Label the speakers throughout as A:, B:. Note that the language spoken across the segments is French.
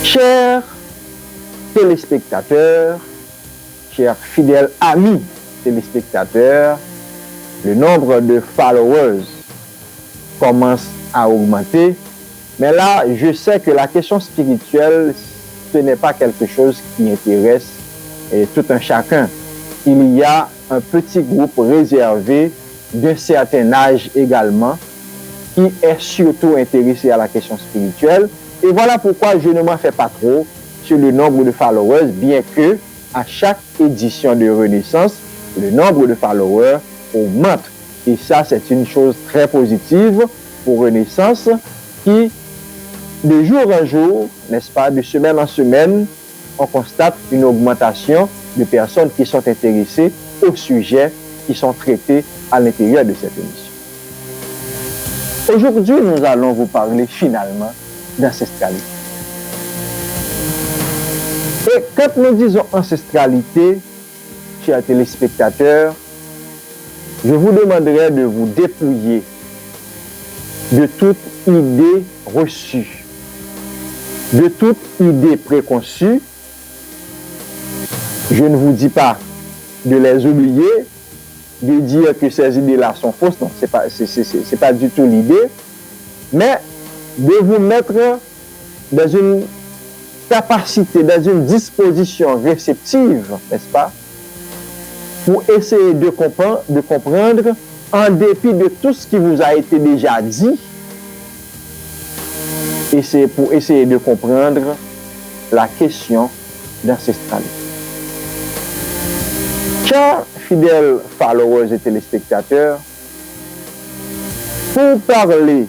A: Chers téléspectateurs, chers fidèles amis téléspectateurs, le nombre de followers commence à augmenter. Mais là, je sais que la question spirituelle, ce n'est pas quelque chose qui intéresse tout un chacun. Il y a un petit groupe réservé d'un certain âge également qui est surtout intéressé à la question spirituelle. Et voilà pourquoi je ne m'en fais pas trop sur le nombre de followers, bien que à chaque édition de Renaissance, le nombre de followers augmente. Et ça, c'est une chose très positive pour Renaissance qui, de jour en jour, n'est-ce pas, de semaine en semaine, on constate une augmentation de personnes qui sont intéressées aux sujets qui sont traités à l'intérieur de cette émission. Aujourd'hui, nous allons vous parler finalement d'ancestralité. Et quand nous disons ancestralité, chers téléspectateurs, je vous demanderai de vous dépouiller de toute idée reçue, de toute idée préconçue. Je ne vous dis pas de les oublier, de dire que ces idées-là sont fausses, non, c'est pas du tout l'idée, mais de vous mettre dans une capacité, dans une disposition réceptive, n'est-ce pas, pour essayer de comprendre, en dépit de tout ce qui vous a été déjà dit, et c'est pour essayer de comprendre la question d'ancestralité. Chers fidèles followers et téléspectateurs, pour parler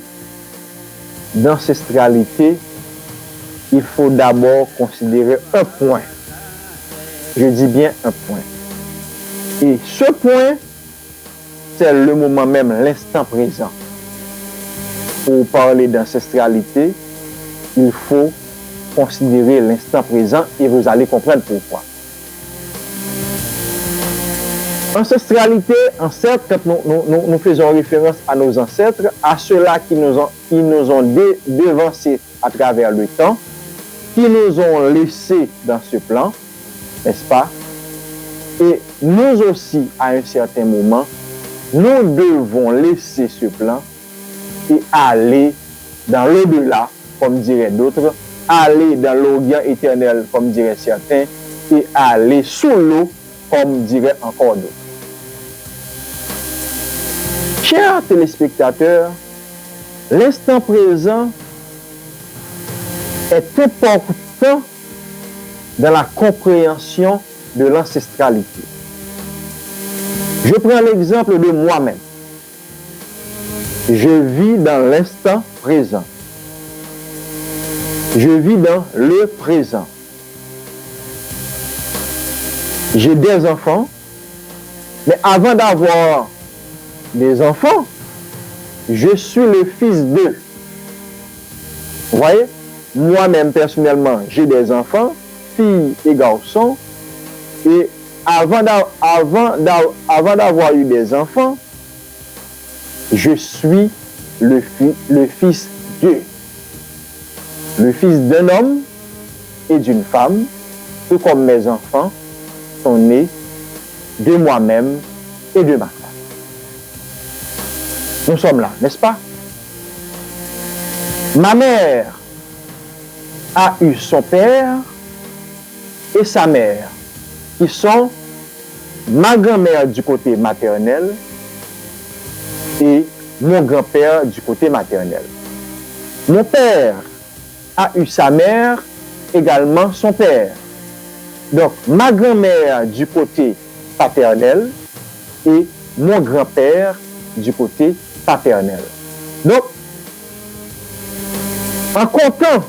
A: d'ancestralité, il faut d'abord considérer un point. Je dis bien un point. Et ce point, c'est le moment même, l'instant présent. Pour parler d'ancestralité, il faut considérer l'instant présent et vous allez comprendre pourquoi. Ancestralité, ancêtre, quand nous faisons référence à nos ancêtres, à ceux-là qui nous ont devancés à travers le temps, qui nous ont laissés dans ce plan, n'est-ce pas? Et nous aussi, à un certain moment, nous devons laisser ce plan et aller dans l'au-delà, comme diraient d'autres, aller dans l'Orient éternel, comme diraient certains, et aller sous l'eau, comme diraient encore d'autres. Chers téléspectateurs, l'instant présent est important dans la compréhension de l'ancestralité. Je prends l'exemple de moi-même. Je vis dans l'instant présent. Je vis dans le présent. J'ai des enfants, mais avant d'avoir des enfants, je suis le fils d'eux. Vous voyez? Moi-même, personnellement, j'ai des enfants, filles et garçons, et avant d'avoir eu des enfants, je suis le fils d'eux. Le fils d'un homme et d'une femme, tout comme mes enfants sont nés de moi-même et de ma femme. Nous sommes là, n'est-ce pas? Ma mère a eu son père et sa mère, qui sont ma grand-mère du côté maternel et mon grand-père du côté maternel. Mon père a eu sa mère, également son père. Donc, ma grand-mère du côté paternel et mon grand-père du côté paternel. Donc, en comptant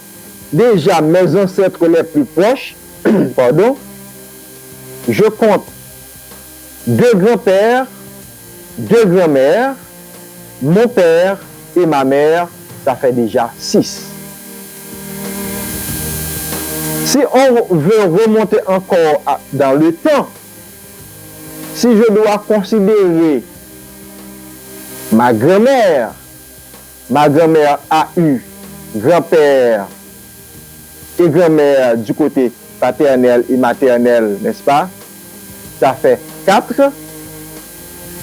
A: déjà mes ancêtres les plus proches, pardon, je compte 2 grands-pères, 2 grands-mères, mon père et ma mère, ça fait déjà 6. Si on veut remonter encore dans le temps, si je dois considérer ma grand-mère a eu grand-père et grand-mère du côté paternel et maternel, n'est-ce pas? Ça fait 4.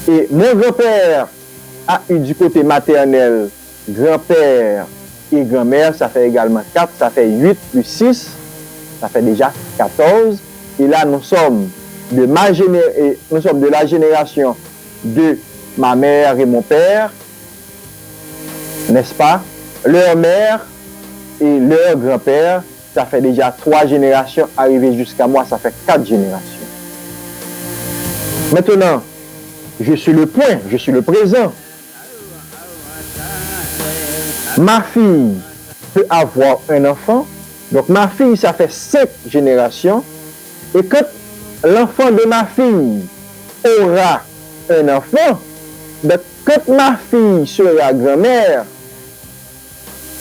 A: Et mon grand-père a eu du côté maternel grand-père et grand-mère, ça fait également 4, ça fait 8 plus 6, ça fait déjà 14. Et là, nous sommes de la génération de ma mère et mon père, n'est-ce pas? Leur mère et leur grand-père, ça fait déjà 3 générations. Arrivé jusqu'à moi, ça fait 4 générations. Maintenant, je suis le point, je suis le présent. Ma fille peut avoir un enfant. Donc ma fille, ça fait 5 générations. Et quand l'enfant de ma fille aura un enfant, donc quand ma fille sera grand-mère,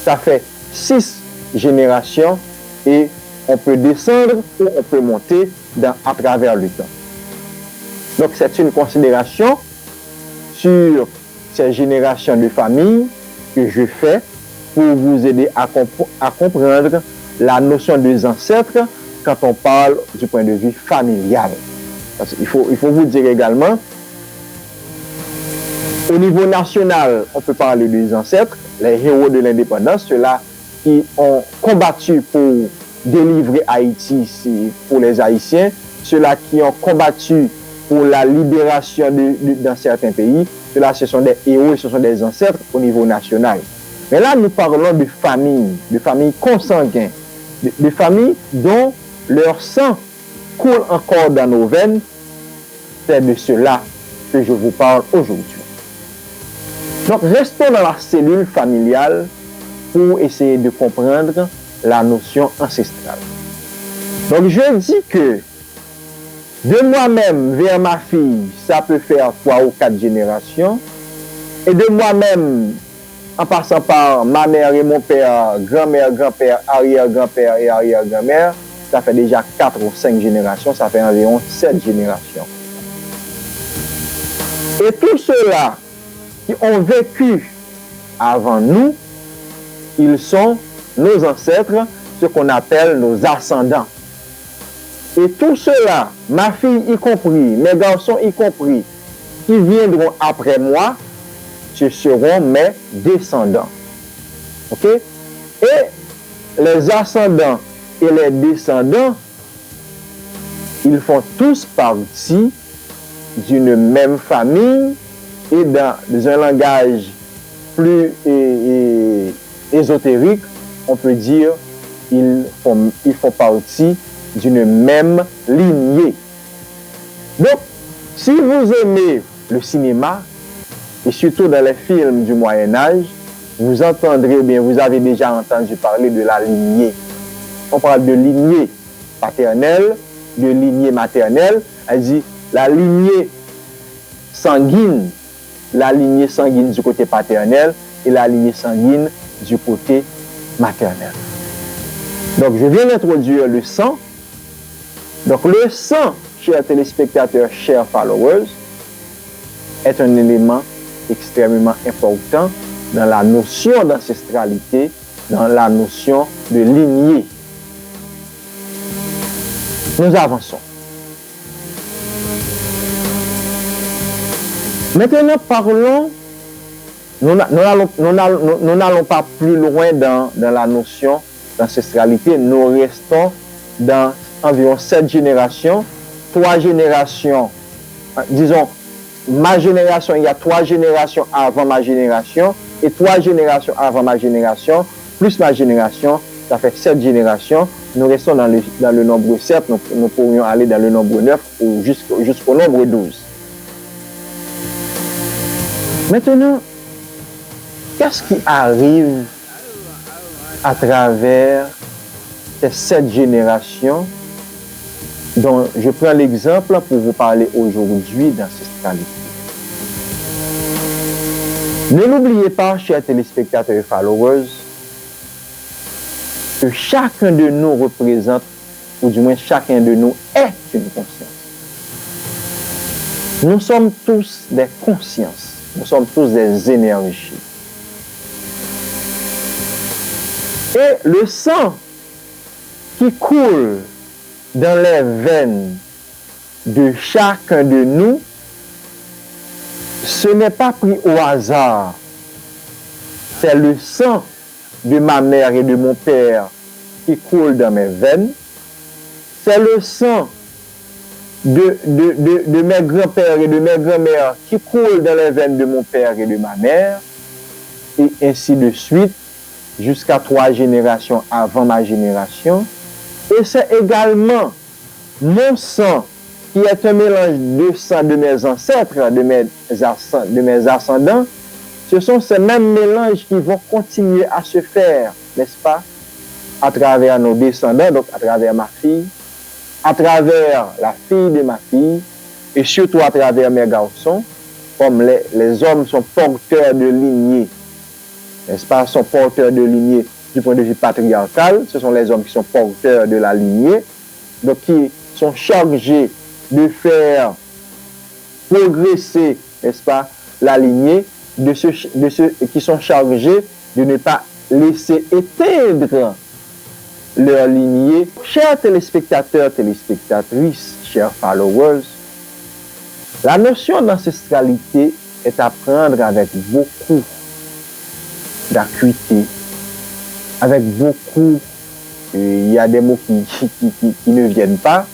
A: ça fait 6 générations et on peut descendre ou on peut monter à travers le temps. Donc c'est une considération sur ces générations de famille que je fais pour vous aider à comprendre la notion des ancêtres quand on parle du point de vue familial. Parce qu'il faut vous dire également, au niveau national, on peut parler des ancêtres, les héros de l'indépendance, ceux-là qui ont combattu pour délivrer Haïti pour les Haïtiens, ceux-là qui ont combattu pour la libération dans certains pays, ceux-là ce sont des héros, ce sont des ancêtres au niveau national. Mais là, nous parlons de familles consanguines, de familles dont leur sang coule encore dans nos veines. C'est de cela que je vous parle aujourd'hui. Donc, restons dans la cellule familiale pour essayer de comprendre la notion ancestrale. Donc, je dis que de moi-même vers ma fille, ça peut faire 3 ou 4 générations. Et de moi-même, en passant par ma mère et mon père, grand-mère, grand-père, arrière-grand-père et arrière-grand-mère, ça fait déjà 4 ou 5 générations, ça fait environ 7 générations. Et tous ceux-là qui ont vécu avant nous, ils sont nos ancêtres, ce qu'on appelle nos ascendants. Et tous ceux-là, ma fille y compris, mes garçons y compris, qui viendront après moi, ce seront mes descendants. Ok? Et les ascendants et les descendants, ils font tous partie d'une même famille et dans un langage plus ésotérique, on peut dire ils font partie d'une même lignée. Donc, si vous aimez le cinéma, et surtout dans les films du Moyen-Âge, vous entendrez bien, vous avez déjà entendu parler de la lignée. On parle de lignée paternelle, de lignée maternelle, elle dit la lignée sanguine du côté paternel et la lignée sanguine du côté maternel. Donc, je viens d'introduire le sang. Donc, le sang, chers téléspectateurs, chers followers, est un élément extrêmement important dans la notion d'ancestralité, dans la notion de lignée. Nous avançons. Maintenant, parlons, nous n'allons pas plus loin dans la notion d'ancestralité, nous restons dans environ 7 générations, 3 générations, disons, ma génération, il y a 3 générations avant ma génération, et 3 générations avant ma génération, plus ma génération, ça fait 7 générations. Nous restons dans le nombre 7, nous pourrions aller dans le nombre 9 ou jusqu'au nombre 12. Maintenant, qu'est-ce qui arrive à travers ces 7 générations dont je prends l'exemple pour vous parler aujourd'hui d'ancestralité? Ne l'oubliez pas, chers téléspectateurs et followers, que chacun de nous représente, ou du moins chacun de nous est une conscience. Nous sommes tous des consciences, nous sommes tous des énergies. Et le sang qui coule dans les veines de chacun de nous, ce n'est pas pris au hasard. C'est le sang de ma mère et de mon père qui coule dans mes veines. C'est le sang de mes grands-pères et de mes grands-mères qui coule dans les veines de mon père et de ma mère. Et ainsi de suite, jusqu'à 3 générations avant ma génération. Et c'est également mon sang qui est un mélange de sang de mes ancêtres, de mes ascendants. Ce sont ces mêmes mélanges qui vont continuer à se faire, n'est-ce pas, à travers nos descendants, donc à travers ma fille, à travers la fille de ma fille, et surtout à travers mes garçons, comme les hommes sont porteurs de lignée, n'est-ce pas, sont porteurs de lignée du point de vue patriarcal, ce sont les hommes qui sont porteurs de la lignée, donc qui sont chargés de faire progresser, n'est-ce pas, la lignée, de ceux qui sont chargés de ne pas laisser éteindre leur lignée. Chers téléspectateurs, téléspectatrices, chers followers, la notion d'ancestralité est à prendre avec beaucoup d'acuité, avec beaucoup, il y a des mots qui ne viennent pas,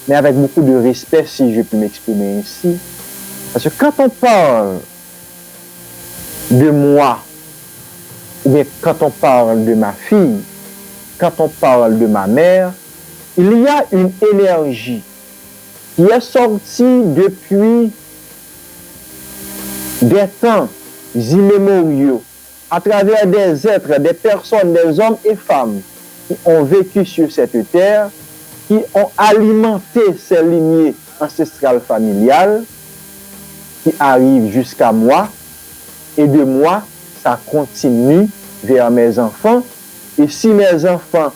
A: mais avec beaucoup de respect, si je peux m'exprimer ainsi. Parce que quand on parle de moi, ou bien quand on parle de ma fille, quand on parle de ma mère, il y a une énergie qui est sortie depuis des temps immémoriaux, à travers des êtres, des personnes, des hommes et femmes qui ont vécu sur cette terre, qui ont alimenté ces lignées ancestrales familiales, qui arrivent jusqu'à moi, et de moi, ça continue vers mes enfants. Et si mes enfants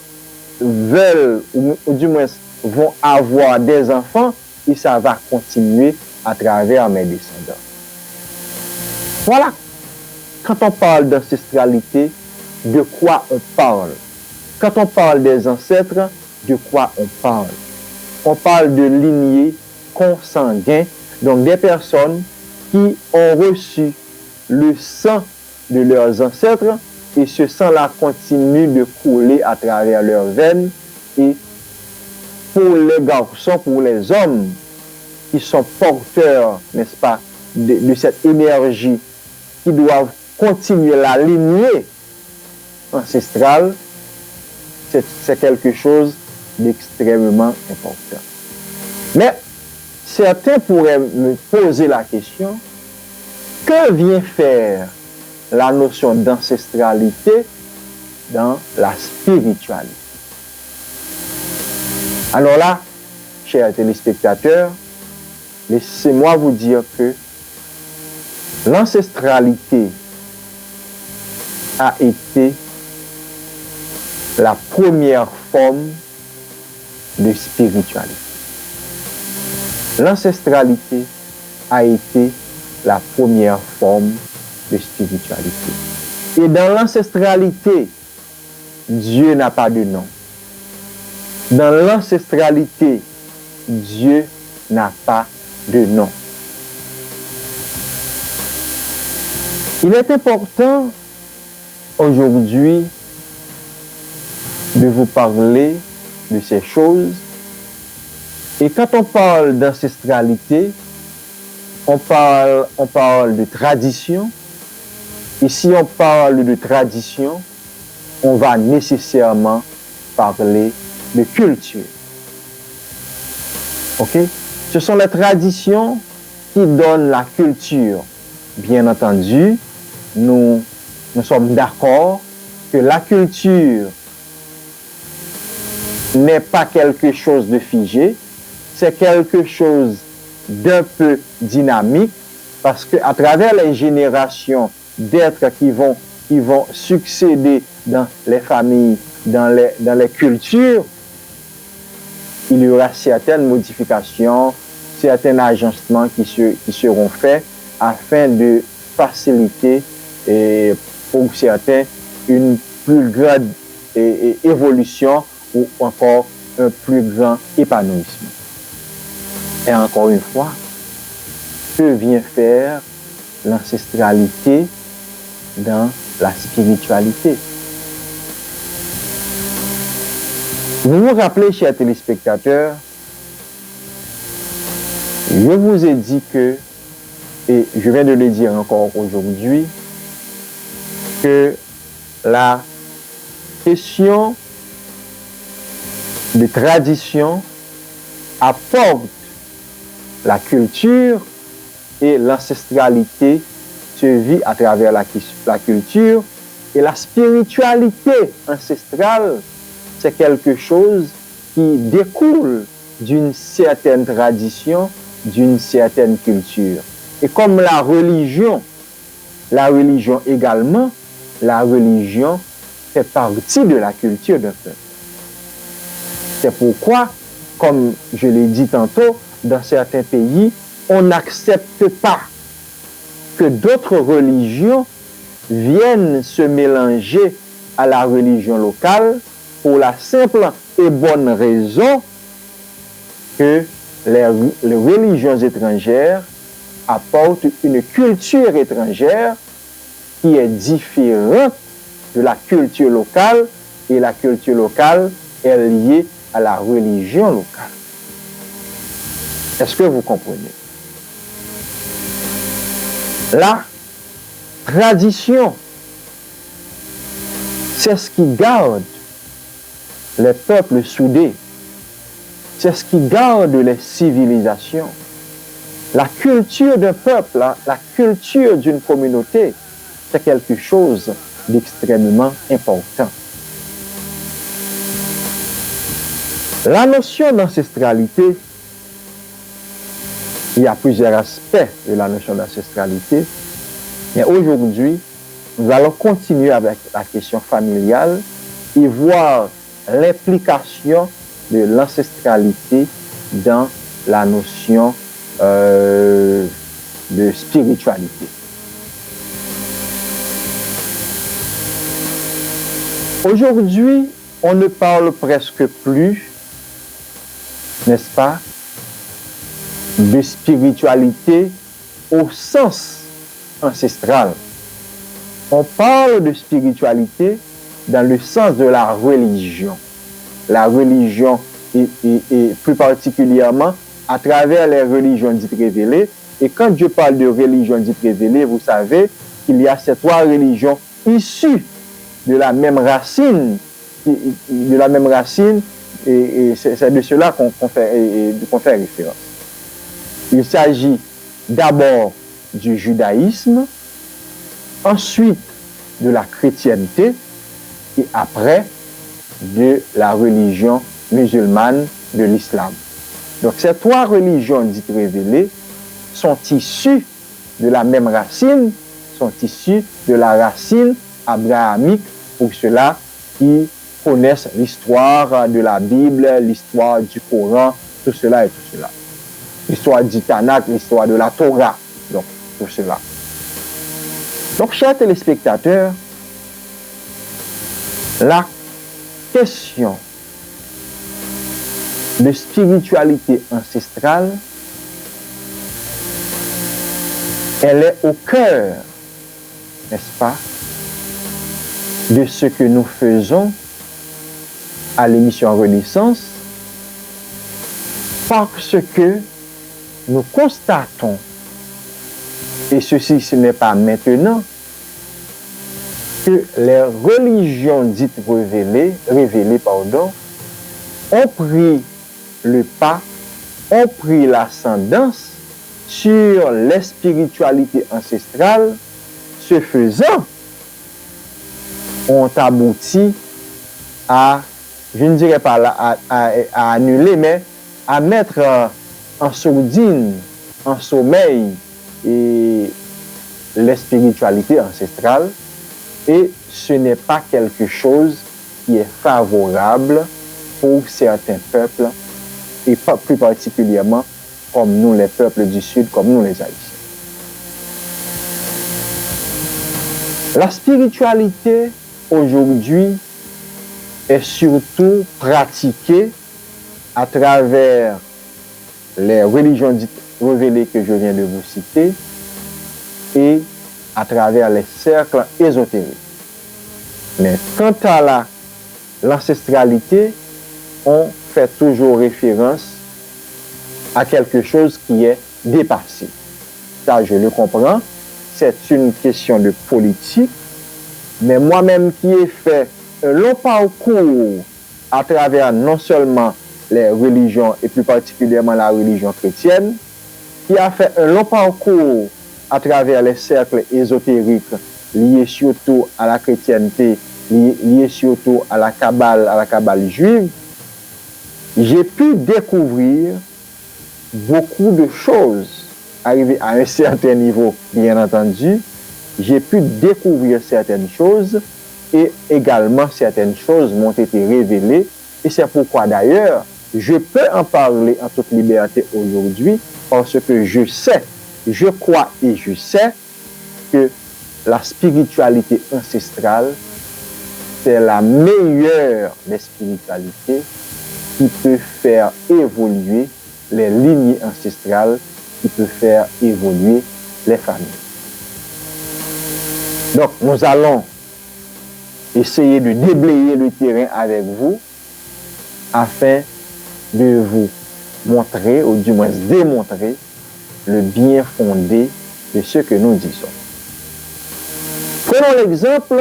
A: veulent, ou du moins vont avoir des enfants, et ça va continuer à travers mes descendants. Voilà. Quand on parle d'ancestralité, de quoi on parle? Quand on parle des ancêtres, de quoi on parle? On parle de lignées consanguins, donc des personnes qui ont reçu le sang de leurs ancêtres, et ce sang-là continue de couler à travers leurs veines. Et pour les garçons, pour les hommes qui sont porteurs, n'est-ce pas, de cette énergie, qui doivent continuer la lignée ancestrale, c'est quelque chose d'extrêmement important. Mais certains pourraient me poser la question, que vient faire la notion d'ancestralité dans la spiritualité? Alors là, chers téléspectateurs, laissez-moi vous dire que l'ancestralité a été la première forme de spiritualité. L'ancestralité a été la première forme de spiritualité. Et dans l'ancestralité, Dieu n'a pas de nom. Dans l'ancestralité, Dieu n'a pas de nom. Il est important aujourd'hui de vous parler de ces choses. Et quand on parle d'ancestralité, on parle de tradition. Et si on parle de tradition, on va nécessairement parler de culture. Ok? Ce sont les traditions qui donnent la culture. Bien entendu, nous sommes d'accord que la culture n'est pas quelque chose de figé, c'est quelque chose d'un peu dynamique, parce qu'à travers les générations d'êtres qui vont succéder dans les familles, dans les cultures, il y aura certaines modifications, certains agencements qui seront faits afin de faciliter, et pour certains, une plus grande évolution ou encore un plus grand épanouissement. Et encore une fois, que vient faire l'ancestralité dans la spiritualité? Vous vous rappelez, chers téléspectateurs, je vous ai dit que, et je viens de le dire encore aujourd'hui, que la question de tradition apporte la culture et l'ancestralité se vit à travers la culture, et la spiritualité ancestrale, c'est quelque chose qui découle d'une certaine tradition, d'une certaine culture. Et comme la religion également, la religion fait partie de la culture d'un peuple. C'est pourquoi, comme je l'ai dit tantôt, dans certains pays, on n'accepte pas que d'autres religions viennent se mélanger à la religion locale pour la simple et bonne raison que les religions étrangères apportent une culture étrangère qui est différente de la culture locale, et la culture locale est liée à la religion locale. Est-ce que vous comprenez? La tradition, c'est ce qui garde les peuples soudés, c'est ce qui garde les civilisations. La culture d'un peuple, la culture d'une communauté, c'est quelque chose d'extrêmement important. La notion d'ancestralité, il y a plusieurs aspects de la notion d'ancestralité, mais aujourd'hui, nous allons continuer avec la question familiale et voir l'implication de l'ancestralité dans la notion de spiritualité. Aujourd'hui, on ne parle presque plus, n'est-ce pas, de spiritualité au sens ancestral. On parle de spiritualité dans le sens de la religion. La religion et plus particulièrement à travers les religions dites révélées. Et quand je parle de religion dite révélée, vous savez qu'il y a ces trois religions issues de la même racine, et c'est de cela qu'on fait référence. Il s'agit d'abord du judaïsme, ensuite de la chrétienté et après de la religion musulmane, de l'islam. Donc ces trois religions dites révélées sont issues de la même racine, sont issues de la racine abrahamique, pour ceux-là qui connaissent l'histoire de la Bible, l'histoire du Coran, tout cela et tout cela. L'histoire du Tanakh, l'histoire de la Torah, donc tout cela. Donc, chers téléspectateurs, la question de spiritualité ancestrale, elle est au cœur, n'est-ce pas, de ce que nous faisons à l'émission Renaissance, parce que nous constatons, et ceci ce n'est pas maintenant, que les religions dites révélées, ont pris le pas, ont pris l'ascendance sur les spiritualités ancestrales. Ce faisant, ont abouti à, je ne dirais pas là, à annuler, mais à mettre en sourdine, en sommeil, et les spiritualités ancestrales. Et ce n'est pas quelque chose qui est favorable pour certains peuples, et pas plus particulièrement comme nous les peuples du Sud, comme nous les Haïtiens. La spiritualité aujourd'hui est surtout pratiqué à travers les religions dites révélées que je viens de vous citer et à travers les cercles ésotériques. Mais quant à l'ancestralité, on fait toujours référence à quelque chose qui est dépassé. Ça, je le comprends. C'est une question de politique. Mais moi-même qui ai fait un long parcours à travers non seulement les religions et plus particulièrement la religion chrétienne, qui a fait un long parcours à travers les cercles ésotériques liés surtout à la chrétienté, liés surtout à la kabbale juive, j'ai pu découvrir beaucoup de choses. Arrivé à un certain niveau, bien entendu, j'ai pu découvrir certaines choses et également certaines choses m'ont été révélées. Et c'est pourquoi d'ailleurs, je peux en parler en toute liberté aujourd'hui parce que je sais, je crois et je sais que la spiritualité ancestrale, c'est la meilleure des spiritualités qui peut faire évoluer les lignées ancestrales, qui peut faire évoluer les familles. Donc, nous allons essayer de déblayer le terrain avec vous afin de vous montrer, ou du moins démontrer, le bien fondé de ce que nous disons. Prenons l'exemple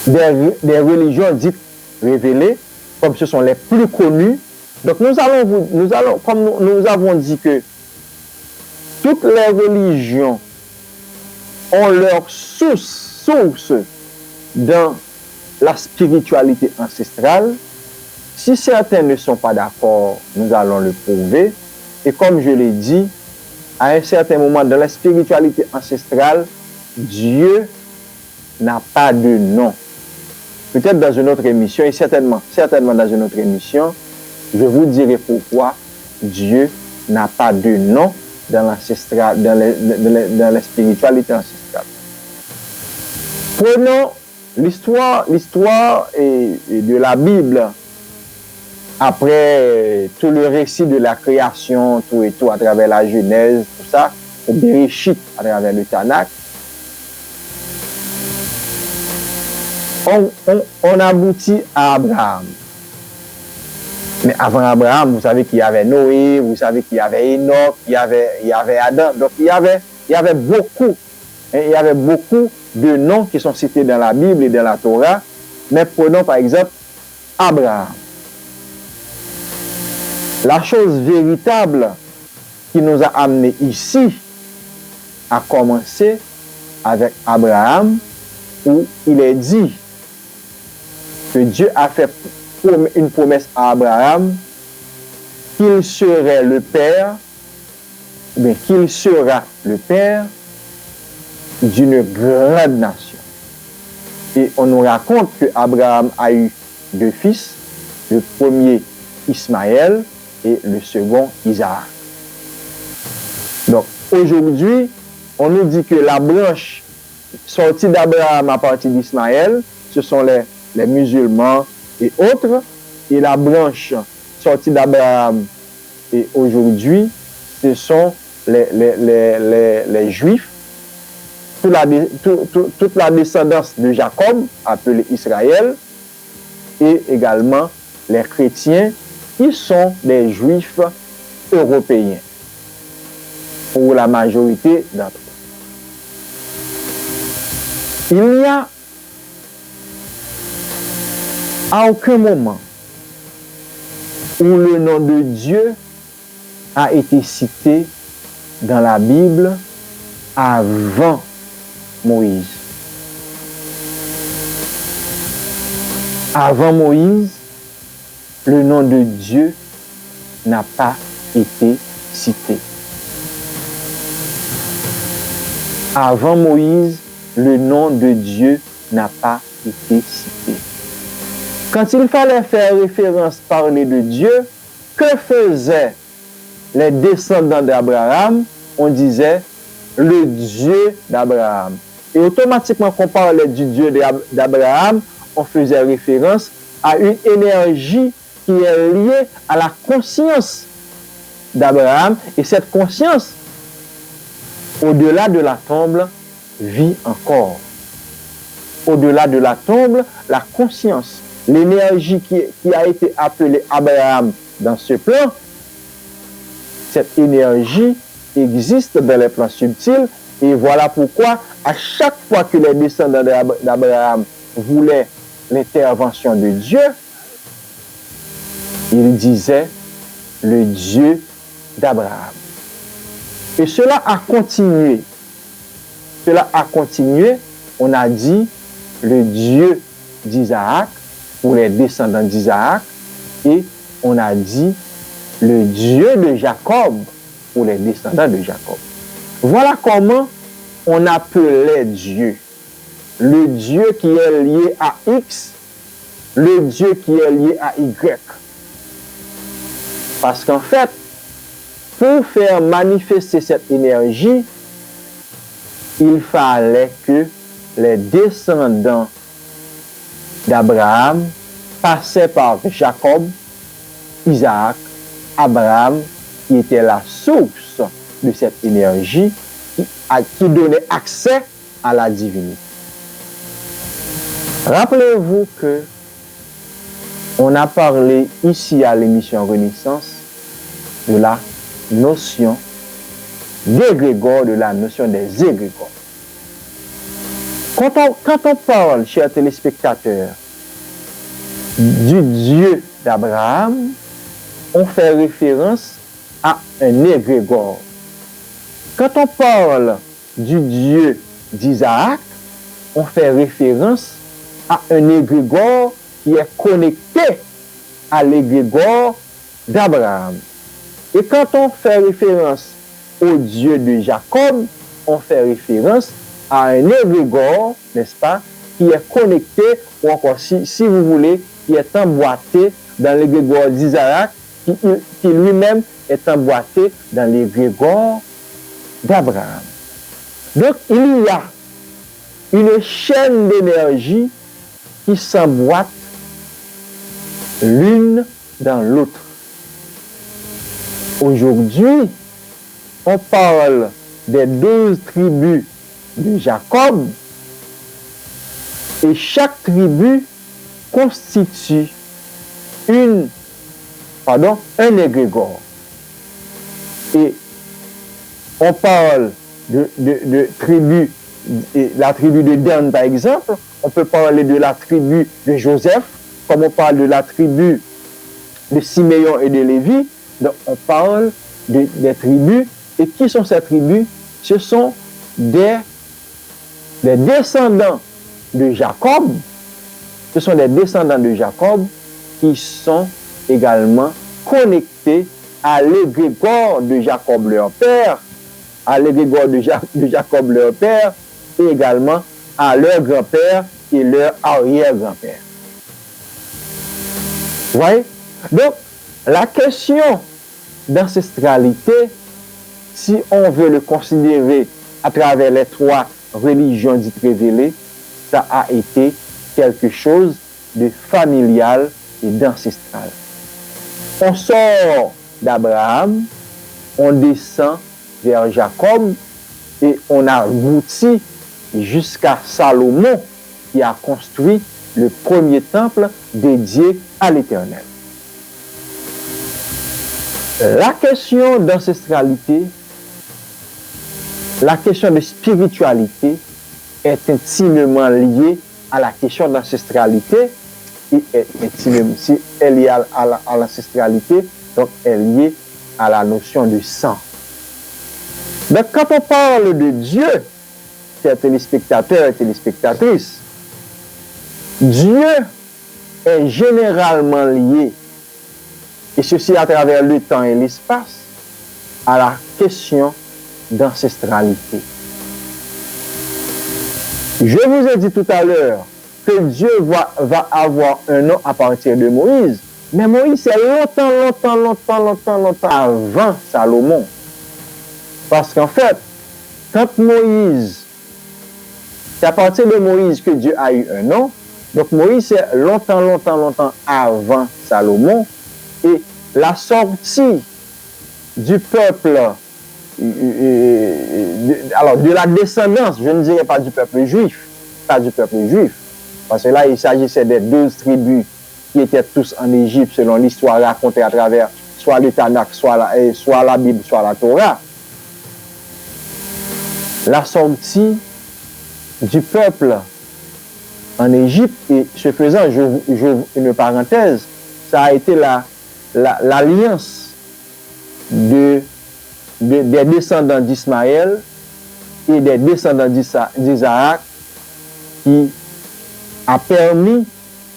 A: des religions dites révélées, comme ce sont les plus connues. Donc nous allons, comme nous avons dit que toutes les religions ont leur source dans la spiritualité ancestrale. Si certains ne sont pas d'accord, nous allons le prouver. Et comme je l'ai dit, à un certain moment dans la spiritualité ancestrale, Dieu n'a pas de nom. Peut-être dans une autre émission, et certainement dans une autre émission, je vous dirai pourquoi Dieu n'a pas de nom dans la spiritualité ancestrale. Prenons l'histoire de la Bible après tout le récit de la création, tout et tout à travers la Genèse, tout ça, au Bereshit à travers le Tanakh. On aboutit à Abraham. Mais avant Abraham, vous savez qu'il y avait Noé, vous savez qu'il y avait Enoch, il y avait Adam. Donc il y avait beaucoup de noms qui sont cités dans la Bible et dans la Torah. Mais prenons par exemple Abraham. La chose véritable qui nous a amenés ici a commencé avec Abraham, où il est dit que Dieu a fait une promesse à Abraham qu'il serait le père, mais qu'il sera le père d'une grande nation. Et on nous raconte que Abraham a eu deux fils, le premier Ismaël et le second Isaac. Donc aujourd'hui, on nous dit que la branche sortie d'Abraham à partir d'Ismaël, ce sont les musulmans et autres, et la branche sortie d'Abraham et aujourd'hui, ce sont les Juifs, toute la descendance de Jacob, appelée Israël, et également les chrétiens qui sont des Juifs européens, pour la majorité d'entre eux. Il n'y a à aucun moment où le nom de Dieu a été cité dans la Bible avant Moïse. Avant Moïse, le nom de Dieu n'a pas été cité. Avant Moïse, le nom de Dieu n'a pas été cité. Quand il fallait faire référence, parler de Dieu, que faisaient les descendants d'Abraham? On disait le Dieu d'Abraham. Et automatiquement qu'on parlait du Dieu d'Abraham, on faisait référence à une énergie qui est liée à la conscience d'Abraham. Et cette conscience, au-delà de la tombe, vit encore. Au-delà de la tombe, la conscience, l'énergie qui a été appelée Abraham dans ce plan, cette énergie existe dans les plans subtils. Et voilà pourquoi, à chaque fois que les descendants d'Abraham voulaient l'intervention de Dieu, ils disaient le Dieu d'Abraham. Et cela a continué. Cela a continué. On a dit le Dieu d'Isaac pour les descendants d'Isaac, et on a dit le Dieu de Jacob pour les descendants de Jacob. Voilà comment on appelait Dieu. Le Dieu qui est lié à X, le Dieu qui est lié à Y. Parce qu'en fait, pour faire manifester cette énergie, il fallait que les descendants d'Abraham passaient par Jacob, Isaac, Abraham, qui était la source de cette énergie qui donnait accès à la divinité. Rappelez-vous que on a parlé ici à l'émission Renaissance de la notion d'égrégore, de la notion des égrégores. Quand on parle, chers téléspectateurs, du Dieu d'Abraham, on fait référence à un égrégore. Quand on parle du Dieu d'Isaac, on fait référence à un égrégore qui est connecté à l'égrégore d'Abraham. Et quand on fait référence au Dieu de Jacob, on fait référence à un égrégore, n'est-ce pas, qui est connecté, ou encore, si vous voulez, qui est emboîté dans l'égrégore d'Isaac, qui lui-même est emboîté dans l'égrégore d'Abraham. Donc, il y a une chaîne d'énergie qui s'emboîte l'une dans l'autre. Aujourd'hui, on parle des 12 tribus de Jacob, et chaque tribu constitue un égrégore. Et on parle de tribus, la tribu de Dan par exemple, on peut parler de la tribu de Joseph, comme on parle de la tribu de Siméon et de Lévi. Donc on parle des tribus. Et qui sont ces tribus? Ce sont des descendants de Jacob. Ce sont des descendants de Jacob qui sont également connectés à l'égrégore de Jacob leur père, à l'égrégore de Jacob leur père, et également à leur grand-père et leur arrière-grand-père. Vous voyez? Donc, la question d'ancestralité, si on veut le considérer à travers les 3 religions dites révélées, ça a été quelque chose de familial et d'ancestral. On sort d'Abraham, on descend vers Jacob et on aboutit jusqu'à Salomon qui a construit le premier temple dédié à l'Éternel. La question d'ancestralité, la question de spiritualité est intimement liée à la question d'ancestralité et est intimement, si elle est liée à l'ancestralité, donc elle est liée à la notion de sang. Donc quand on parle de Dieu, chers téléspectateurs et téléspectatrices, Dieu est généralement lié, et ceci à travers le temps et l'espace, à la question d'ancestralité. Je vous ai dit tout à l'heure que Dieu va avoir un nom à partir de Moïse, mais Moïse c'est longtemps avant Salomon. Parce qu'en fait, quand Moïse, c'est à partir de Moïse que Dieu a eu un nom, Donc Moïse, c'est longtemps avant Salomon. Et la sortie du peuple, alors de la descendance, je ne dirais pas du peuple juif, parce que là, il s'agissait des 12 tribus qui étaient tous en Égypte, selon l'histoire racontée à travers soit le Tanakh, soit la Bible, soit la Torah. La sortie du peuple en Égypte, et ce faisant, j'ouvre une parenthèse, ça a été l'alliance des descendants d'Ismaël et des descendants d'Isaac qui a permis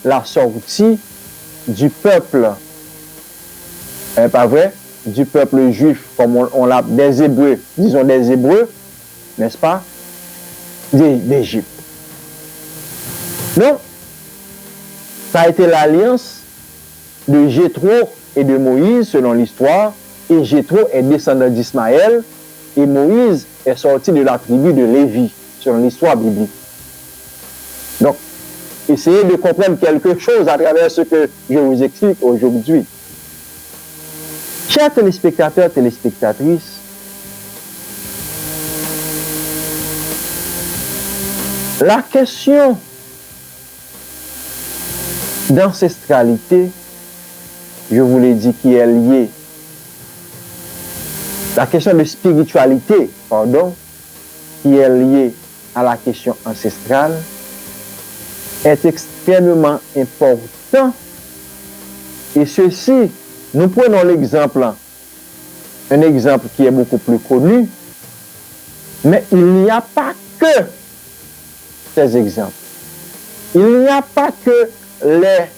A: la sortie du peuple, pas vrai, du peuple juif, comme on l'a, des Hébreux, disons des Hébreux, n'est-ce pas, d'Égypte. Donc, ça a été l'alliance de Jéthro et de Moïse, selon l'histoire, et Jéthro est descendant d'Ismaël, et Moïse est sorti de la tribu de Lévi, selon l'histoire biblique. Donc, essayez de comprendre quelque chose à travers ce que je vous explique aujourd'hui. Chers téléspectateurs, téléspectatrices, la question d'ancestralité, je vous l'ai dit, qui est liée. La question de spiritualité, pardon, qui est liée à la question ancestrale, est extrêmement important. Et ceci, nous prenons l'exemple, un exemple qui est beaucoup plus connu, mais il n'y a pas que ces exemples. Il n'y a pas que les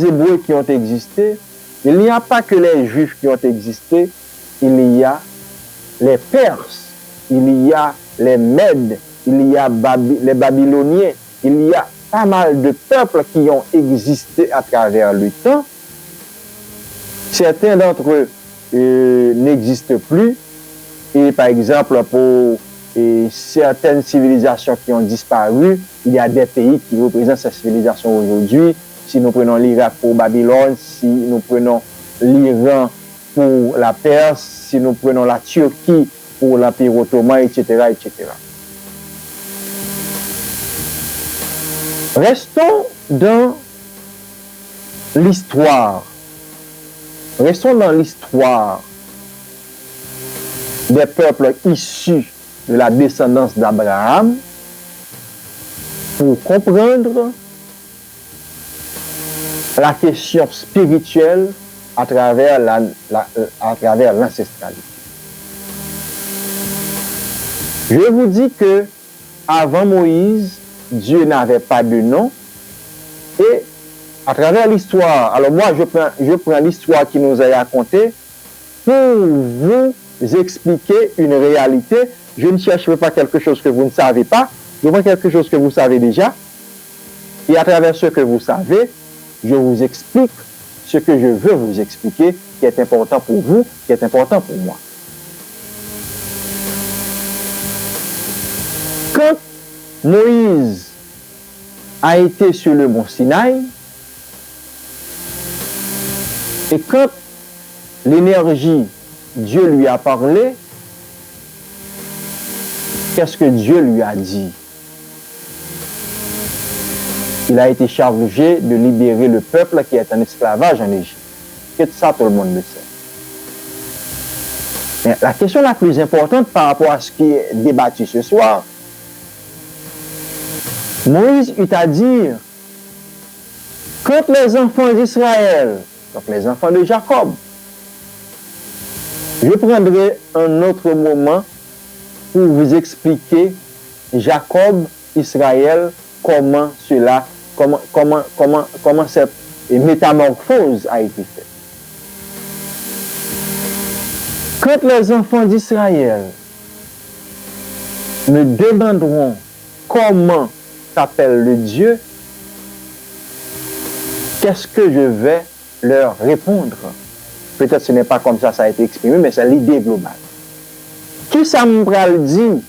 A: Hébreux qui ont existé, il n'y a pas que les Juifs qui ont existé, il y a les Perses, il y a les Mèdes, il y a les Babyloniens, il y a pas mal de peuples qui ont existé à travers le temps. Certains d'entre eux n'existent plus, et par exemple pour certaines civilisations qui ont disparu, il y a des pays qui représentent ces civilisations aujourd'hui. Si nous prenons l'Irak pour Babylone, si nous prenons l'Iran pour la Perse, si nous prenons la Turquie pour l'Empire ottoman, etc., etc. Restons dans l'histoire. Restons dans l'histoire des peuples issus de la descendance d'Abraham pour comprendre la question spirituelle à travers l'ancestralité. Je vous dis que avant Moïse, Dieu n'avait pas de nom, et à travers l'histoire, alors moi je prends l'histoire qui nous est racontée pour vous expliquer une réalité. Je ne cherche pas quelque chose que vous ne savez pas, je prends quelque chose que vous savez déjà, et à travers ce que vous savez, je vous explique ce que je veux vous expliquer, qui est important pour vous, qui est important pour moi. Quand Moïse a été sur le mont Sinaï, et quand l'énergie, Dieu lui a parlé, qu'est-ce que Dieu lui a dit? Il a été chargé de libérer le peuple qui est en esclavage en Égypte. Et ça, tout le monde le sait. Mais la question la plus importante par rapport à ce qui est débattu ce soir, Moïse eut à dire, quand les enfants d'Israël, donc les enfants de Jacob, je prendrai un autre moment pour vous expliquer Jacob, Israël, comment cette métamorphose a été faite. Quand les enfants d'Israël me demanderont comment s'appelle le Dieu, qu'est-ce que je vais leur répondre? Peut-être ce n'est pas comme ça a été exprimé, mais c'est l'idée globale. Qui ça me dit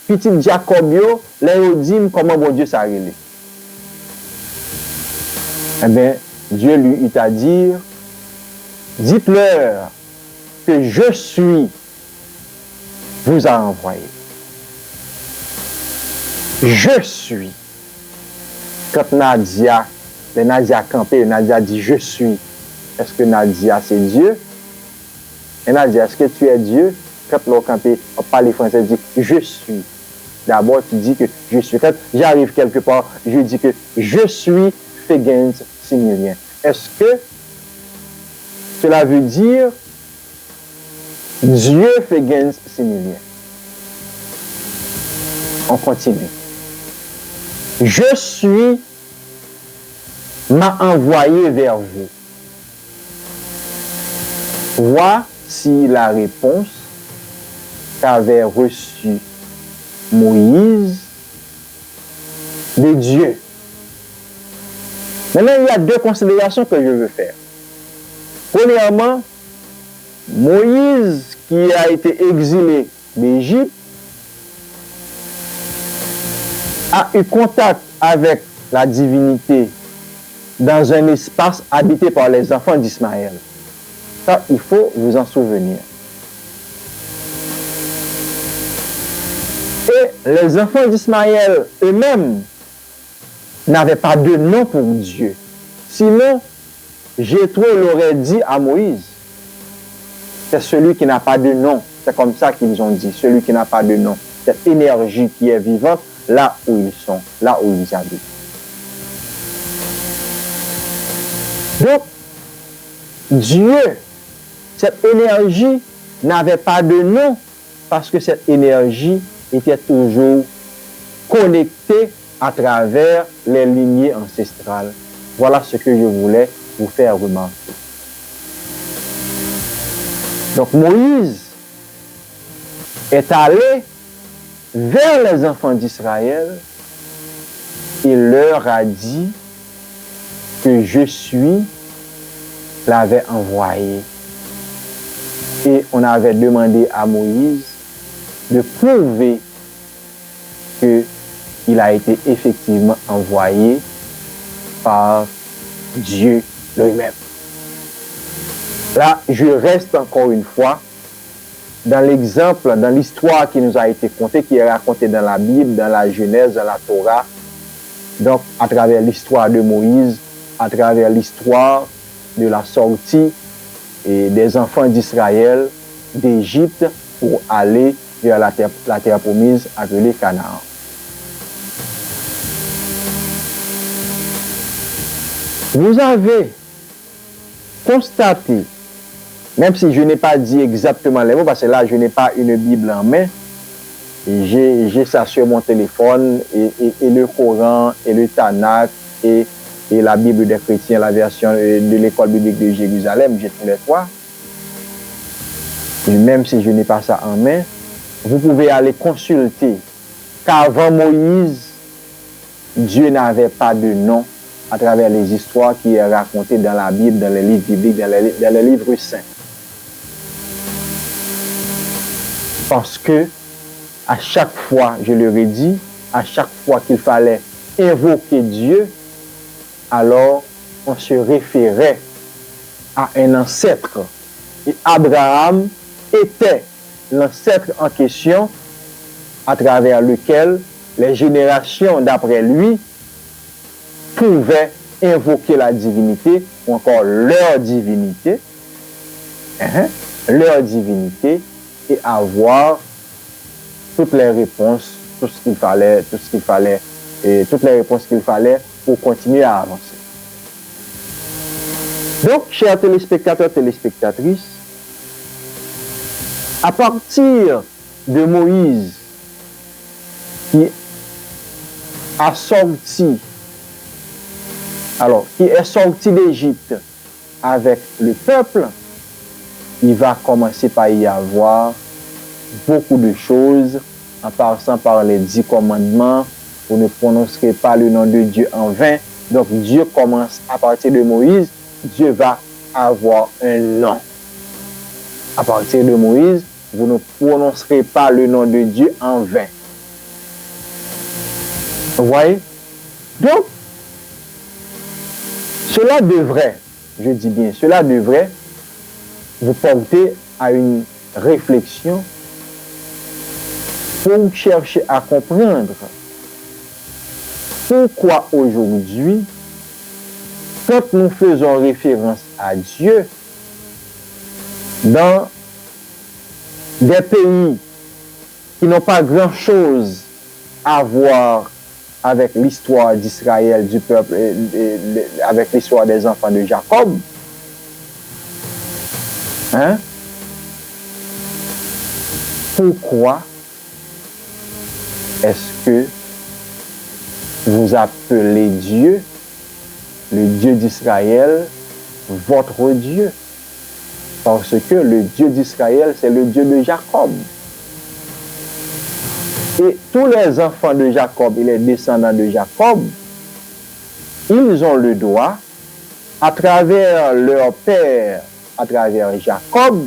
A: petit Jacob yo, les dit comment bon Dieu ça relé. Eh bien, Dieu lui eut à dire, dites-leur que je suis vous a envoyé. Je suis. Quand Nadia campé, Nadia dit je suis. Est-ce que Nadia c'est Dieu? Et Nadia, est-ce que tu es Dieu? Quand l'on campé, on parle français, dit je suis. D'abord, tu dis que je suis. Quand j'arrive quelque part, je dis que je suis Fegens Similien. Est-ce que cela veut dire Dieu Fegens Similien? On continue. Je suis m'a envoyé vers vous. Voici la réponse qu'avait reçue Moïse de Dieu. Maintenant, il y a deux considérations que je veux faire. Premièrement, Moïse, qui a été exilé d'Égypte, a eu contact avec la divinité dans un espace habité par les enfants d'Ismaël. Ça, il faut vous en souvenir. Et les enfants d'Ismaël eux-mêmes n'avaient pas de nom pour Dieu. Sinon, Jéthro l'aurait dit à Moïse. C'est celui qui n'a pas de nom. C'est comme ça qu'ils ont dit, celui qui n'a pas de nom. Cette énergie qui est vivante là où ils sont, là où ils habitent. Donc, Dieu, cette énergie n'avait pas de nom parce que cette énergie était toujours connectée à travers les lignées ancestrales. Voilà ce que je voulais vous faire remarquer. Donc Moïse est allé vers les enfants d'Israël et leur a dit que je suis l'avait envoyé. Et on avait demandé à Moïse de prouver qu'il a été effectivement envoyé par Dieu lui-même. Là, je reste encore une fois dans l'exemple, dans l'histoire qui nous a été contée, qui est racontée dans la Bible, dans la Genèse, dans la Torah. Donc, à travers l'histoire de Moïse, à travers l'histoire de la sortie et des enfants d'Israël d'Égypte pour aller vers la terre promise appelée Canaan. Vous avez constaté, même si je n'ai pas dit exactement les mots, parce que là, je n'ai pas une Bible en main, j'ai ça sur mon téléphone, et le Coran, et le Tanakh, et la Bible des chrétiens, la version de l'école biblique de Jérusalem, j'ai tous les trois. Et même si je n'ai pas ça en main, vous pouvez aller consulter qu'avant Moïse, Dieu n'avait pas de nom à travers les histoires qui sont racontées dans la Bible, dans les livres bibliques, dans les livres saints. Parce que à chaque fois, je leur ai dit, à chaque fois qu'il fallait invoquer Dieu, alors on se référait à un ancêtre. Et Abraham était l'ancêtre en question à travers lequel les générations d'après lui pouvaient invoquer la divinité ou encore leur divinité, et avoir toutes les réponses, tout ce qu'il fallait, et toutes les réponses qu'il fallait pour continuer à avancer. Donc, chers téléspectateurs, téléspectatrices, à partir de Moïse, qui a sorti, qui est sorti d'Égypte avec le peuple, il va commencer par y avoir beaucoup de choses, en passant par les 10 commandements. Vous ne prononcerez pas le nom de Dieu en vain. Donc Dieu commence à partir de Moïse. Dieu va avoir un nom. À partir de Moïse, vous ne prononcerez pas le nom de Dieu en vain. Vous voyez? Donc, cela devrait, je dis bien, cela devrait vous porter à une réflexion pour chercher à comprendre pourquoi aujourd'hui, quand nous faisons référence à Dieu, dans des pays qui n'ont pas grand-chose à voir avec l'histoire d'Israël, du peuple, avec l'histoire des enfants de Jacob, hein? Pourquoi est-ce que vous appelez Dieu, le Dieu d'Israël, votre Dieu? Parce que le Dieu d'Israël, c'est le Dieu de Jacob. Et tous les enfants de Jacob et les descendants de Jacob, ils ont le droit, à travers leur père, à travers Jacob,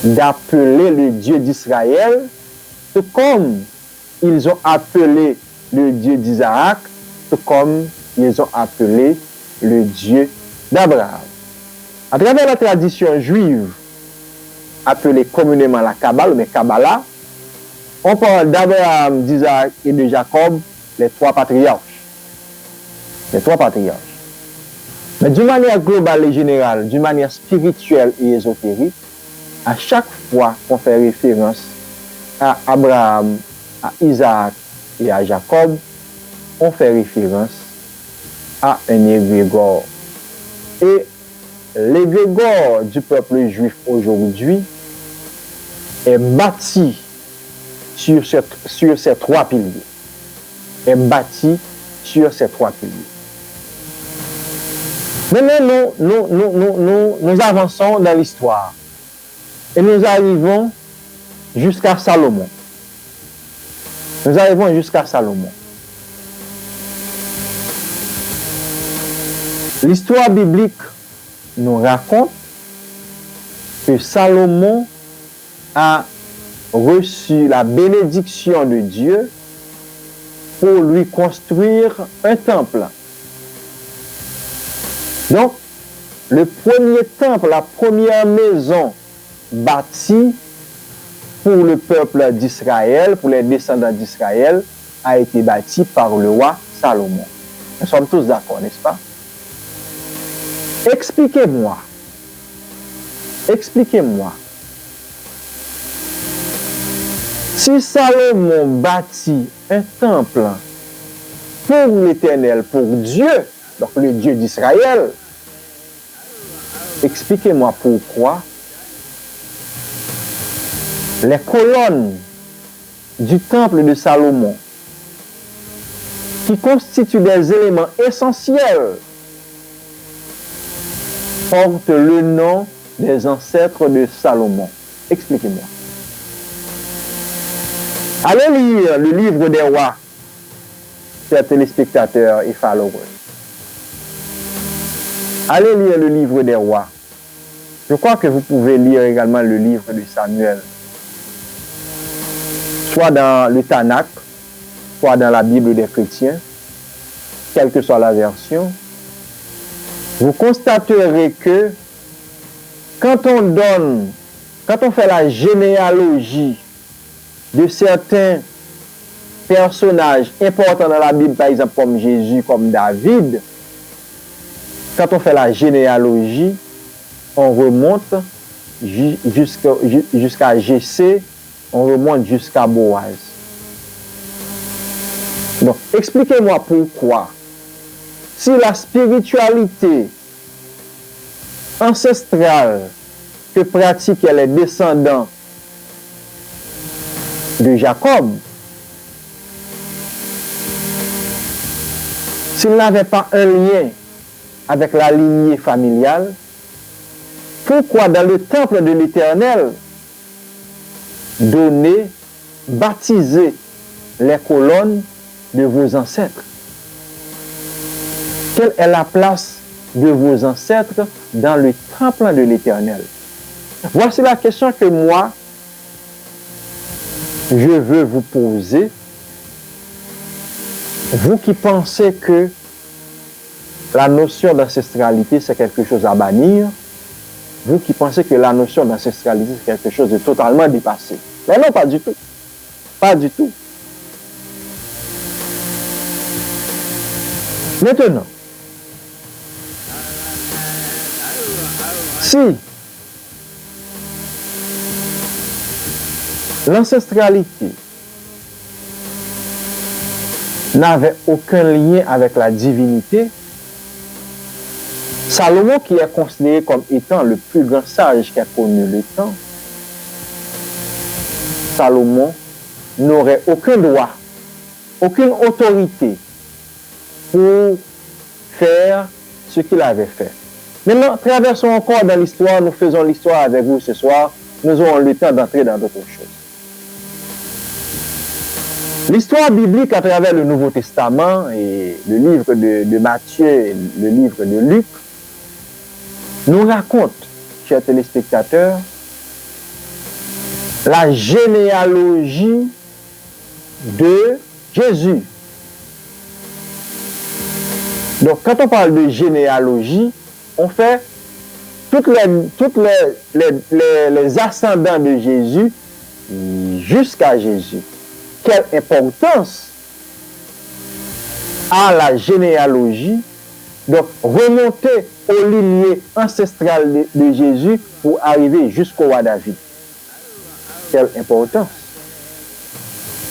A: d'appeler le Dieu d'Israël, tout comme ils ont appelé le Dieu d'Isaac, tout comme ils ont appelé le Dieu d'Abraham. À travers la tradition juive, appelée communément la Kabbale, mais Kabbalah, on parle d'Abraham, d'Isaac et de Jacob, les trois patriarches. Les trois patriarches. Mais d'une manière globale et générale, d'une manière spirituelle et ésotérique, à chaque fois qu'on fait référence à Abraham, à Isaac et à Jacob, on fait référence à un égrégore. Et l'égrégore du peuple juif aujourd'hui est bâti sur ces trois piliers. Est bâti sur ces trois piliers. Maintenant, nous avançons dans l'histoire. Et nous arrivons jusqu'à Salomon. Nous arrivons jusqu'à Salomon. L'histoire biblique nous raconte que Salomon a reçu la bénédiction de Dieu pour lui construire un temple. Donc, le premier temple, la première maison bâtie pour le peuple d'Israël, pour les descendants d'Israël, a été bâtie par le roi Salomon. Nous sommes tous d'accord, n'est-ce pas? Expliquez-moi. Si Salomon bâtit un temple pour l'Éternel, pour Dieu, donc le Dieu d'Israël, expliquez-moi pourquoi les colonnes du temple de Salomon, qui constituent des éléments essentiels, portent le nom des ancêtres de Salomon. Expliquez-moi. Allez lire le livre des rois, chers téléspectateurs et followers. Allez lire le livre des rois. Je crois que vous pouvez lire également le livre de Samuel. Soit dans le Tanakh, soit dans la Bible des chrétiens, quelle que soit la version, vous constaterez que quand on fait la généalogie de certains personnages importants dans la Bible, par exemple comme Jésus, comme David, quand on fait la généalogie, on remonte jusqu'à Jessé, on remonte jusqu'à Boaz. Donc, expliquez-moi pourquoi, si la spiritualité ancestrale que pratiquaient les descendants de Jacob, s'il n'avait pas un lien avec la lignée familiale, pourquoi dans le temple de l'Éternel donner, baptiser les colonnes de vos ancêtres? Quelle est la place de vos ancêtres dans le temple de l'Éternel? Voici la question que moi, je veux vous poser Vous qui pensez que la notion d'ancestralité, c'est quelque chose à bannir, vous qui pensez que la notion d'ancestralité, c'est quelque chose de totalement dépassé. Mais non, pas du tout. Pas du tout. Maintenant, si l'ancestralité n'avait aucun lien avec la divinité, Salomon, qui est considéré comme étant le plus grand sage qu'a connu le temps, Salomon n'aurait aucun droit, aucune autorité pour faire ce qu'il avait fait. Maintenant, traversons encore dans l'histoire, nous faisons l'histoire avec vous ce soir, nous aurons le temps d'entrer dans d'autres choses. L'histoire biblique à travers le Nouveau Testament et le livre de Matthieu et le livre de Luc nous raconte, chers téléspectateurs, la généalogie de Jésus. Donc, quand on parle de généalogie, on fait toutes les ascendants de Jésus jusqu'à Jésus. Quelle importance a la généalogie, donc remonter au lignée ancestrale de Jésus pour arriver jusqu'au roi David. Quelle importance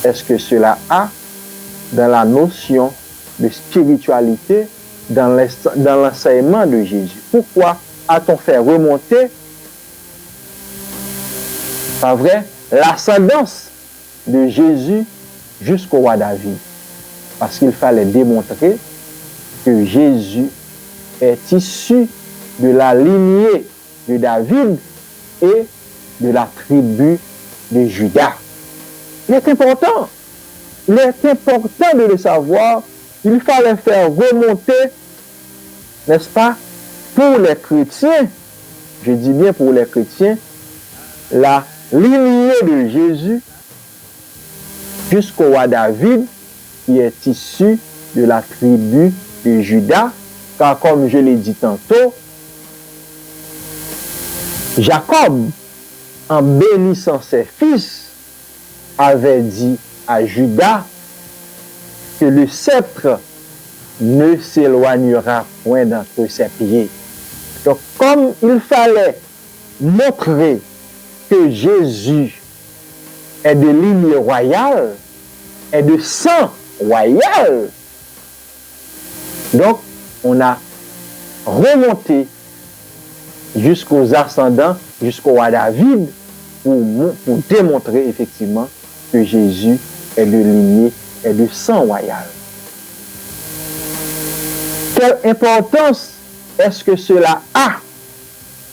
A: est-ce que cela a dans la notion de spiritualité, dans l'enseignement de Jésus? Pourquoi a-t-on fait remonter, pas vrai, l'ascendance de Jésus jusqu'au roi David? Parce qu'il fallait démontrer que Jésus est issu de la lignée de David et de la tribu de Juda. Il est important. Il est important de le savoir. Il fallait faire remonter, n'est-ce pas, pour les chrétiens, je dis bien pour les chrétiens, la lignée de Jésus jusqu'au roi David, qui est issu de la tribu de Juda, car comme je l'ai dit tantôt, Jacob, en bénissant ses fils, avait dit à Juda que le sceptre ne s'éloignera point d'entre ses pieds. Donc, comme il fallait montrer que Jésus est de ligne royale, est de sang royal, donc on a remonté jusqu'aux ascendants, jusqu'au roi David, pour démontrer effectivement que Jésus est de lignée, est de sang royal. Quelle importance est-ce que cela a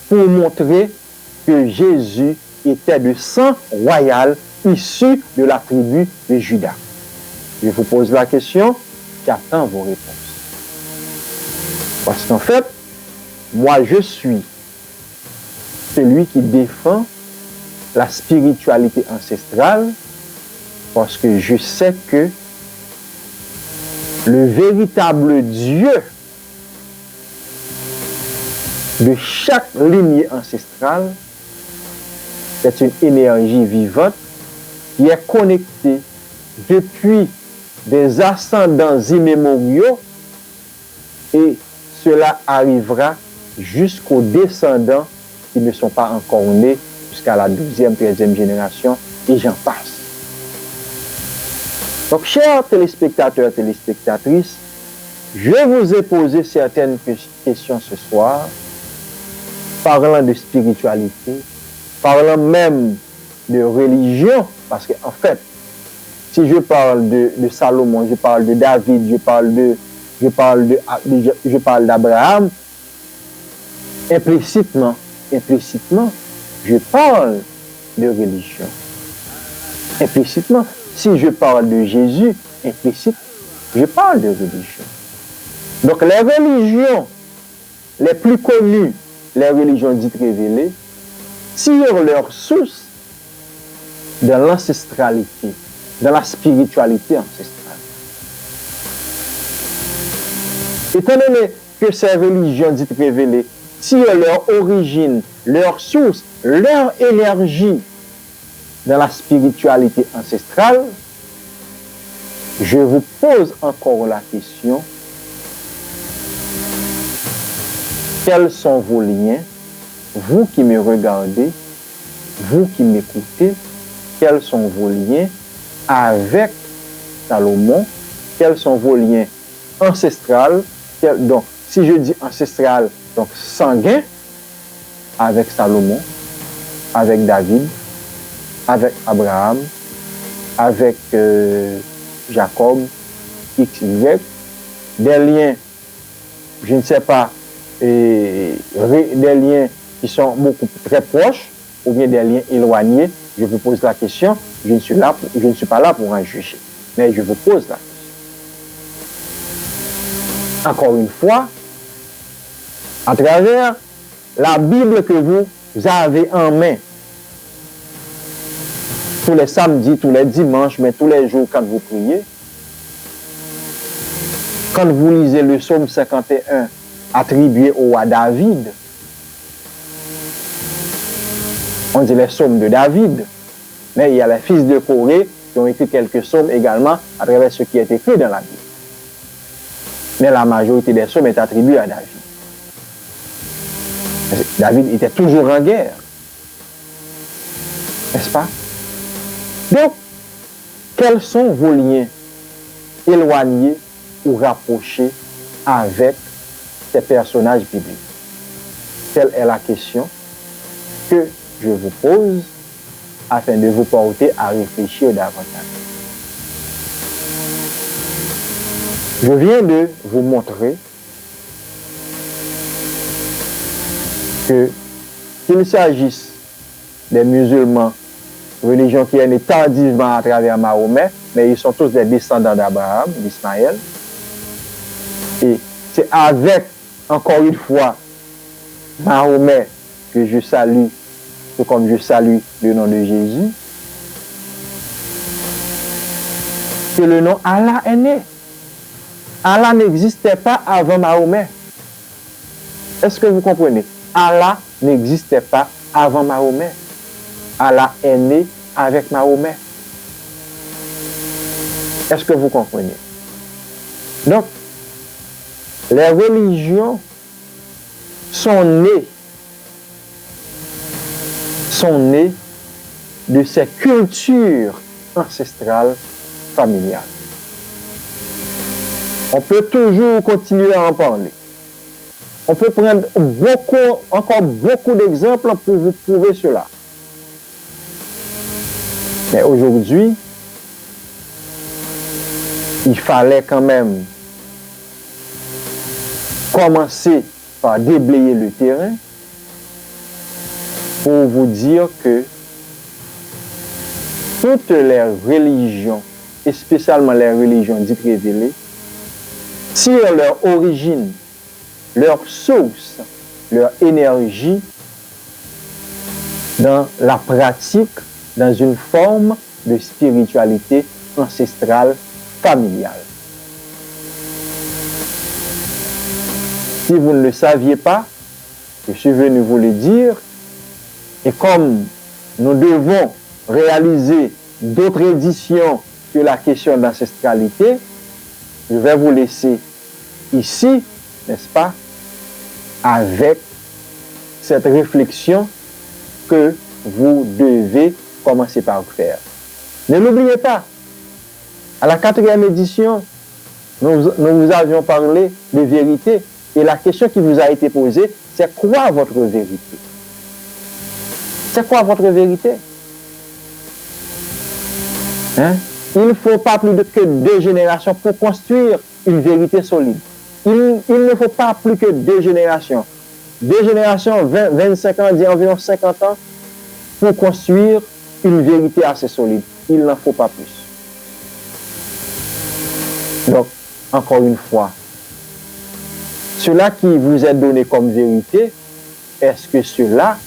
A: pour montrer que Jésus était de sang royal issu de la tribu de Juda? Je vous pose la question, j'attends vos réponses. Parce qu'en fait, moi je suis celui qui défend la spiritualité ancestrale, parce que je sais que le véritable Dieu de chaque lignée ancestrale, c'est une énergie vivante qui est connectée depuis des ascendants immémoriaux, et cela arrivera jusqu'aux descendants qui ne sont pas encore nés, jusqu'à la 12e, 13e génération, et j'en passe. Donc, chers téléspectateurs, téléspectatrices, je vous ai posé certaines questions ce soir, parlant de spiritualité, parlant même de religion, parce qu'en fait, si je parle de Salomon, je parle de David, je parle d'Abraham, implicitement, je parle de religion. Implicitement, si je parle de Jésus, implicite, je parle de religion. Donc les religions les plus connues, les religions dites révélées, tirent leur source dans l'ancestralité, dans la spiritualité ancestrale. Étant donné que ces religions dites révélées tirent leur origine, leur source, leur énergie dans la spiritualité ancestrale, je vous pose encore la question, quels sont vos liens, vous qui me regardez, vous qui m'écoutez, quels sont vos liens avec Salomon, quels sont vos liens ancestrales, donc si je dis ancestral, donc sanguin, avec Salomon, avec David, avec Abraham, avec Jacob, X, Y, des liens, je ne sais pas, des liens qui sont beaucoup très proches, ou bien des liens éloignés. Je vous pose la question, je ne suis pas là pour en juger, mais je vous pose la question. Encore une fois, à travers la Bible que vous avez en main, tous les samedis, tous les dimanches, mais tous les jours quand vous priez, quand vous lisez le psaume 51 attribué au roi David, on dit les psaumes de David, mais il y a les fils de Corée qui ont écrit quelques psaumes également à travers ce qui est écrit dans la Bible. Mais la majorité des psaumes est attribuée à David. David était toujours en guerre. N'est-ce pas? Donc, quels sont vos liens éloignés ou rapprochés avec ces personnages bibliques? Telle est la question que je vous pose afin de vous porter à réfléchir davantage. Je viens de vous montrer qu'il s'agisse des musulmans, religion qui est née tardivement à travers Mahomet, mais ils sont tous des descendants d'Abraham, d'Ismaël. Et c'est avec, encore une fois, Mahomet que je salue, tout comme je salue le nom de Jésus, que le nom Allah est né. Allah n'existait pas avant Mahomet. Est-ce que vous comprenez? Allah n'existait pas avant Mahomet. Allah est né avec Mahomet. Est-ce que vous comprenez? Donc, les religions sont nées de ces cultures ancestrales familiales. On peut toujours continuer à en parler. On peut prendre encore beaucoup d'exemples pour vous prouver cela. Mais aujourd'hui, il fallait quand même commencer par déblayer le terrain pour vous dire que toutes les religions, et spécialement les religions dites révélées, tirent leur origine, leur source, leur énergie dans la pratique, dans une forme de spiritualité ancestrale familiale. Si vous ne le saviez pas, je suis venu vous le dire, et comme nous devons réaliser d'autres éditions sur la question d'ancestralité, je vais vous laisser ici, n'est-ce pas, avec cette réflexion que vous devez commencer par faire. Ne l'oubliez pas, à la 4e édition, nous vous avions parlé de vérité et la question qui vous a été posée, c'est quoi votre vérité? C'est quoi votre vérité? Hein? Il ne faut pas plus que 2 générations pour construire une vérité solide. Il ne faut pas plus que 2 générations. 2 générations, 25 ans, environ 50 ans, pour construire une vérité assez solide. Il n'en faut pas plus. Donc, encore une fois, cela qui vous est donné comme vérité, est-ce que cela,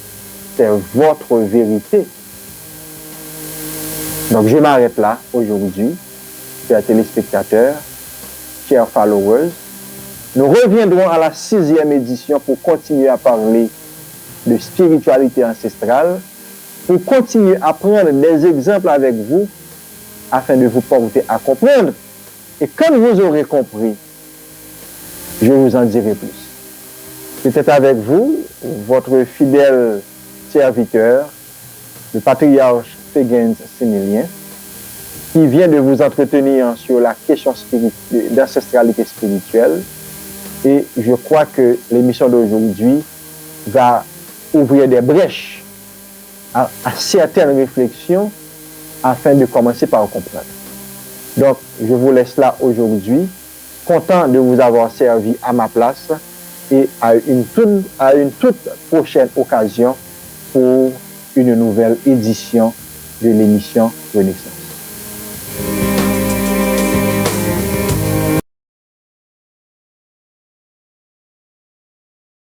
A: c'est votre vérité? Donc, je m'arrête là aujourd'hui, chers téléspectateurs, chers followers. Nous reviendrons à la 6e édition pour continuer à parler de spiritualité ancestrale, pour continuer à prendre des exemples avec vous afin de vous porter à comprendre. Et quand vous aurez compris, je vous en dirai plus. C'était avec vous, votre fidèle serviteur, le patriarche Fegens Sémilien, qui vient de vous entretenir sur la question d'ancestralité spirituelle. Et je crois que l'émission d'aujourd'hui va ouvrir des brèches à certaines réflexions afin de commencer par comprendre. Donc, je vous laisse là aujourd'hui, content de vous avoir servi à ma place et à une toute prochaine occasion pour une nouvelle édition de l'émission Renaissance.